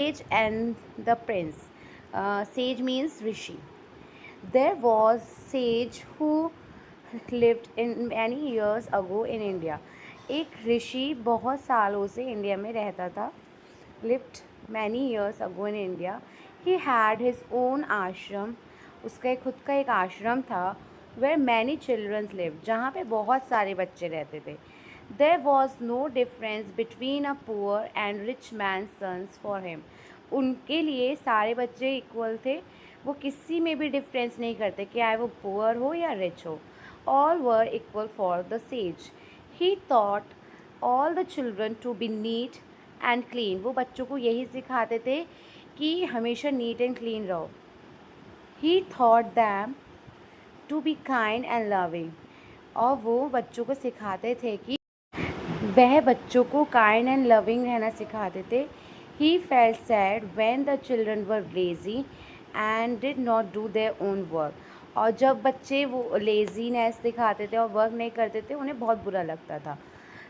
Sage and the Prince. Sage means Rishi. There was sage who lived in many years ago in India. एक ऋषि बहुत सालों से India में रहता था. Lived many years ago in India. He had his own ashram. उसका खुद का एक आश्रम था. Where many children lived. जहाँ पे बहुत सारे बच्चे रहते थे. There was no difference between a poor and rich man's sons for him. उनके लिए सारे बच्चे इक्वल थे. वो किसी में भी डिफरेंस नहीं करते कि चाहे वो पुअर हो या रिच हो. All were equal for the sage. He taught all the children to be neat and clean. वो बच्चों को यही सिखाते थे कि हमेशा नीट एंड क्लीन रहो. He taught them to be kind and loving. और वो बच्चों को सिखाते थे कि वह बच्चों को काइंड एंड लविंग रहना सिखाते थे. He felt sad when the children were lazy and did not do their own work. और जब बच्चे वो लेजीनेस दिखाते थे और वर्क नहीं करते थे उन्हें बहुत बुरा लगता था.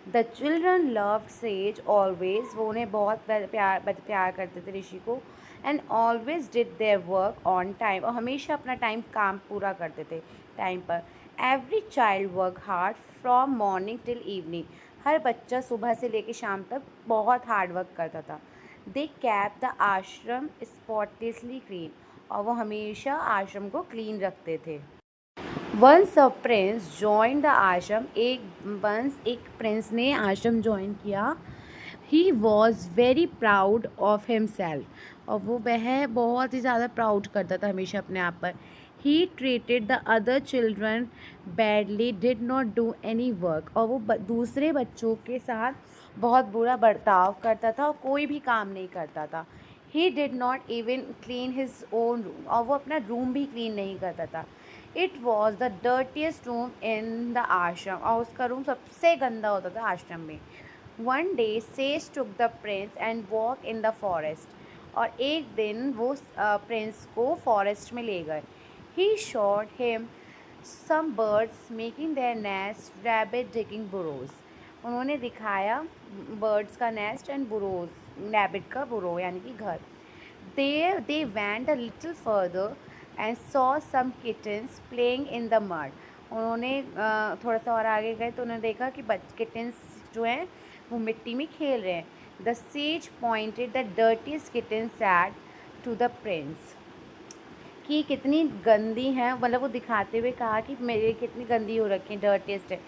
The children loved sage always. वो उन्हें बहुत प्यार करते थे ऋषि को. And always did their work on time. और हमेशा अपना काम पूरा करते थे टाइम पर. Every child work hard from morning till evening. हर बच्चा सुबह से लेकर शाम तक बहुत हार्ड वर्क करता था. They kept the ashram spotlessly clean. और वो हमेशा आश्रम को क्लीन रखते थे. Once a prince join the ashram. एक प्रिंस ने आश्रम ज्वाइन किया. He was very proud of himself. और वह बहुत ही ज़्यादा प्राउड करता था हमेशा अपने आप पर. He treated the other children badly, did not do any work. और वो दूसरे बच्चों के साथ बहुत बुरा बर्ताव करता था और कोई भी काम नहीं करता था. He did not even clean his own room. और वो अपना रूम भी क्लीन नहीं करता था. It was the dirtiest room in the ashram. और उसका रूम सबसे गंदा होता था आश्रम में. One day says took the Prince and walk in the forest. और एक दिन वो प्रिंस को फॉरेस्ट में ले गए. He shot him some birds making their nest, rabbit digging burrows. उन्होंने दिखाया बर्ड्स का नेस्ट एंड बुरोज, रैबिट का बुरो यानी कि घर. They went a little further and saw some kittens playing in the mud. उन्होंने थोड़ा सा और आगे गए तो उन्होंने देखा कि किटन्स जो हैं वो मिट्टी में खेल रहे हैं. The sage pointed the dirtiest kitten said to the prince. कि कितनी गंदी हैं, मतलब वो दिखाते हुए कहा कि मेरे कितनी गंदी हो रखी है, डर्टीएस्ट है.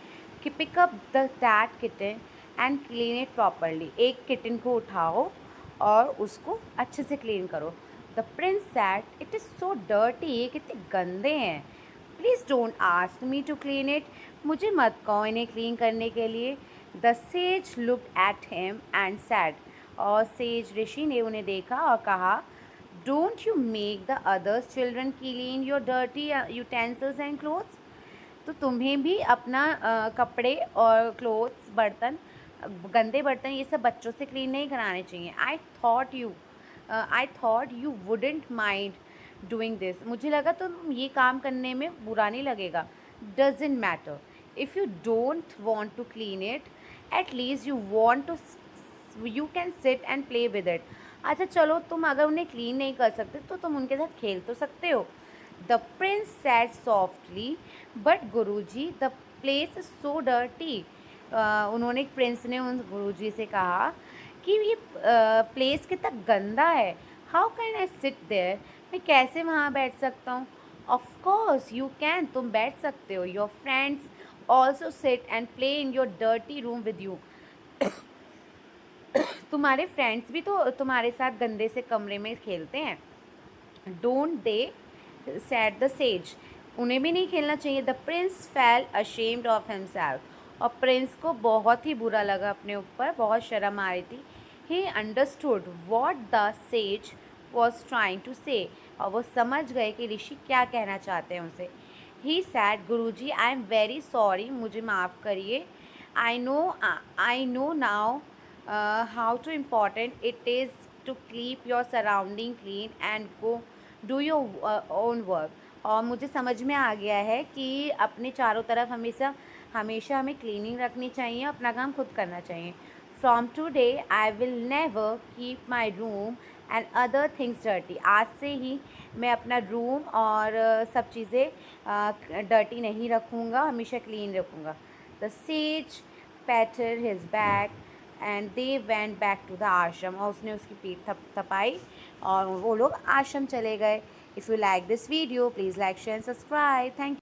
कि pick up the that kitten and clean it properly. एक किटन को उठाओ और उसको अच्छे से क्लीन करो. The prince said it is so dirty. ये कितने गंदे हैं. Please don't ask me to clean it. मुझे मत कहो इन्हें क्लीन करने के लिए. The sage look at him and said. और सेज ऋषि ने उन्हें देखा और कहा, don't you make the others children clean your dirty utensils and clothes. तो तुम्हें भी अपना कपड़े और क्लोथ्स, बर्तन, गंदे बर्तन ये सब बच्चों से क्लीन नहीं कराने चाहिए. I thought you wouldn't mind doing this. मुझे लगा तुम ये काम करने में बुरा नहीं लगेगा. Doesn't matter. If you don't want to clean it, at least you can sit and play with it. अच्छा चलो, तुम अगर उन्हें क्लीन नहीं कर सकते तो तुम उनके साथ खेल तो सकते हो. The prince sad softly, but Guruji the place is so dirty. उन्होंने, प्रिंस ने उन गुरुजी से कहा कि ये प्लेस कितना गंदा है. How can I sit there. मैं कैसे वहाँ बैठ सकता हूँ. Of course you can. तुम बैठ सकते हो. Your friends also sit and play in your dirty room with you. तुम्हारे फ्रेंड्स भी तो तुम्हारे साथ गंदे से कमरे में खेलते हैं. Don't they sad the sage. उन्हें भी नहीं खेलना चाहिए. The Prince fail ashamed of himself. और प्रिंस को बहुत ही बुरा लगा अपने ऊपर, बहुत शर्म आ रही थी. He understood what the sage was trying to say. और वो समझ गए कि ऋषि क्या कहना चाहते हैं उनसे. He said, guruji I am very sorry. मुझे माफ़ करिए. I know now how to important it is to keep your surrounding clean and go do your own work. और मुझे समझ में आ गया है कि अपने चारों तरफ हमेशा हमेशा हमें क्लीनिंग रखनी चाहिए, अपना काम खुद करना चाहिए. From today I will never keep my room and other things dirty. आज से ही मैं अपना रूम और सब चीज़ें डर्टी नहीं रखूँगा, हमेशा क्लीन रखूँगा। The sage patted his back and they went back to the ashram. और उसने उसकी पीठ थपाई और वो लोग आश्रम चले गए। If you like this video please like share and subscribe. Thank